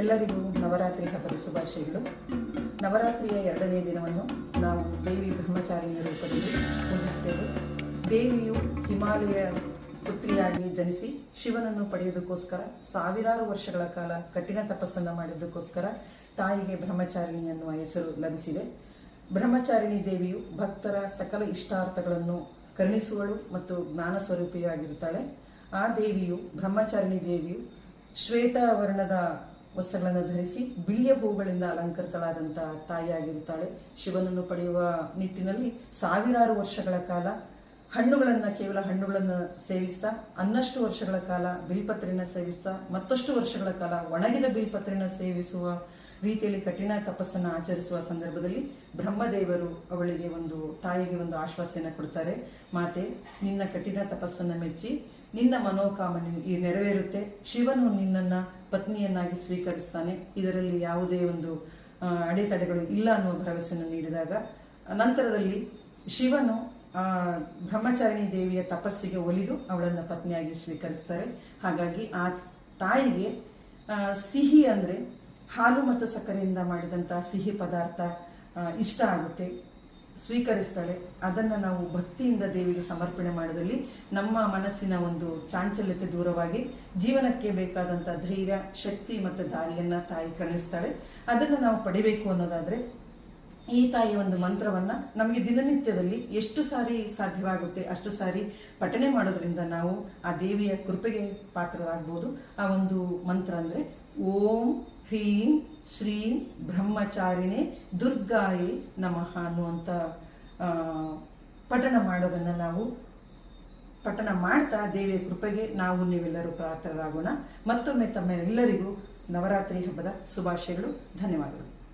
ಎಲ್ಲರಿಗೂ ನವರಾತ್ರಿ ಹಬ್ಬದ ಶುಭಾಶಯಗಳು. ನವರಾತ್ರಿಯ 2ನೇ ದಿನವನ್ನು ನಾವು ದೇವಿ ಬ್ರಹ್ಮಚಾರಿಣಿಯ ರೂಪದಲ್ಲಿ ಪೂಜಿಸುತ್ತೇವೆ. ದೇವಿಯು ಹಿಮಾಲಯ ಪುತ್ರಿಯಾಗಿ ಜನಿಸಿ ಶಿವನನ್ನು ಪಡೆಯುವುದಕ್ಕೋಸ್ಕರ ಸಾವಿರಾರು ವರ್ಷಗಳ ಕಾಲ ಕಠಿಣ ತಪಸ್ಸನ್ನು ಮಾಡಿದ್ದಕ್ಕೋಸ್ಕರ ತಾಯಿಗೆ ಬ್ರಹ್ಮಚಾರಿಣಿ ಎನ್ನುವ ಹೆಸರು ಲಭಿಸಿದೆ. ಬ್ರಹ್ಮಚಾರಿಣಿ ದೇವಿಯು ಭಕ್ತರ ಸಕಲ ಇಷ್ಟಾರ್ಥಗಳನ್ನು ಕರುಣಿಸುವಳು ಮತ್ತು ಜ್ಞಾನ ಸ್ವರೂಪಿಯಾಗಿರುತ್ತಾಳೆ. ಆ ದೇವಿಯು ಬ್ರಹ್ಮಚಾರಿಣಿ ದೇವಿಯು ಶ್ವೇತ ವರ್ಣದ ವಸ್ತ್ರಗಳನ್ನು ಧರಿಸಿ ಬಿಳಿಯ ಹೂಗಳಿಂದ ಅಲಂಕೃತಳಾದಂತಹ ತಾಯಿಯಾಗಿರುತ್ತಾಳೆ. ಶಿವನನ್ನು ಪಡೆಯುವ ನಿಟ್ಟಿನಲ್ಲಿ ಸಾವಿರಾರು ವರ್ಷಗಳ ಕಾಲ ಕೇವಲ ಹಣ್ಣುಗಳನ್ನು ಸೇವಿಸ್ತಾ, ಅನ್ನಷ್ಟು ವರ್ಷಗಳ ಕಾಲ ಬಿಲ್ಪತ್ರೆನ ಸೇವಿಸ್ತಾ, ಮತ್ತಷ್ಟು ವರ್ಷಗಳ ಕಾಲ ಒಣಗಿದ ಬಿಲ್ಪತ್ರೆನ ಸೇವಿಸುವ ರೀತಿಯಲ್ಲಿ ಕಠಿಣ ತಪಸ್ಸನ್ನು ಆಚರಿಸುವ ಸಂದರ್ಭದಲ್ಲಿ ಬ್ರಹ್ಮದೇವರು ತಾಯಿಗೆ ಒಂದು ಆಶ್ವಾಸನೆ ಕೊಡ್ತಾರೆ. ಮಾತೆ, ನಿನ್ನ ಕಠಿಣ ತಪಸ್ಸನ್ನು ಮೆಚ್ಚಿ ನಿನ್ನ ಮನೋಕಾಮನೆ ನೆರವೇರುತ್ತೆ. ಶಿವನು ನಿನ್ನನ್ನು ಪತ್ನಿಯನ್ನಾಗಿ ಸ್ವೀಕರಿಸ್ತಾನೆ. ಇದರಲ್ಲಿ ಯಾವುದೇ ಒಂದು ಅಡೆತಡೆಗಳು ಇಲ್ಲ ಅನ್ನುವ ಭರವಸೆಯನ್ನು ನೀಡಿದಾಗ ನಂತರದಲ್ಲಿ ಶಿವನು ಬ್ರಹ್ಮಚಾರಿಣಿ ದೇವಿಯ ತಪಸ್ಸಿಗೆ ಒಲಿದು ಅವಳನ್ನು ಪತ್ನಿಯಾಗಿ ಸ್ವೀಕರಿಸ್ತಾರೆ. ಹಾಗಾಗಿ ಆ ತಾಯಿಗೆ ಸಿಹಿ ಅಂದರೆ ಹಾಲು ಮತ್ತು ಸಕ್ಕರೆಯಿಂದ ಮಾಡಿದಂತಹ ಸಿಹಿ ಪದಾರ್ಥ ಇಷ್ಟ ಆಗುತ್ತೆ, ಸ್ವೀಕರಿಸ್ತಾಳೆ. ಅದನ್ನು ನಾವು ಭಕ್ತಿಯಿಂದ ದೇವಿಗೆ ಸಮರ್ಪಣೆ ಮಾಡೋದಲ್ಲಿ ನಮ್ಮ ಮನಸ್ಸಿನ ಒಂದು ಚಾಂಚಲ್ಯತೆ ದೂರವಾಗಿ ಜೀವನಕ್ಕೆ ಬೇಕಾದಂಥ ಧೈರ್ಯ, ಶಕ್ತಿ ಮತ್ತು ದಾರಿಯನ್ನು ತಾಯಿ ಕರುಣಿಸ್ತಾಳೆ. ಅದನ್ನು ನಾವು ಪಡಿಬೇಕು ಅನ್ನೋದಾದರೆ ಈ ತಾಯಿಯ ಒಂದು ಮಂತ್ರವನ್ನು ನಮಗೆ ದಿನನಿತ್ಯದಲ್ಲಿ ಎಷ್ಟು ಸಾರಿ ಸಾಧ್ಯವಾಗುತ್ತೆ ಅಷ್ಟು ಸಾರಿ ಪಠನೆ ಮಾಡೋದ್ರಿಂದ ನಾವು ಆ ದೇವಿಯ ಕೃಪೆಗೆ ಪಾತ್ರರಾಗ್ಬೋದು. ಆ ಒಂದು ಮಂತ್ರ ಅಂದರೆ ಓಂ ಹ್ರೀಂ ಶ್ರೀಂ ಬ್ರಹ್ಮಚಾರಿಣೆ ದುರ್ಗಾಯೇ ನಮಃ ಅನ್ನುವಂಥ ಪಠಣ ಮಾಡೋದನ್ನು ನಾವು ಪಠಣ ಮಾಡ್ತಾ ದೇವಿಯ ಕೃಪೆಗೆ ನೀವೆಲ್ಲರೂ ಪಾತ್ರರಾಗೋಣ. ಮತ್ತೊಮ್ಮೆ ತಮ್ಮೆಲ್ಲರಿಗೂ ನವರಾತ್ರಿ ಹಬ್ಬದ ಶುಭಾಶಯಗಳು. ಧನ್ಯವಾದಗಳು.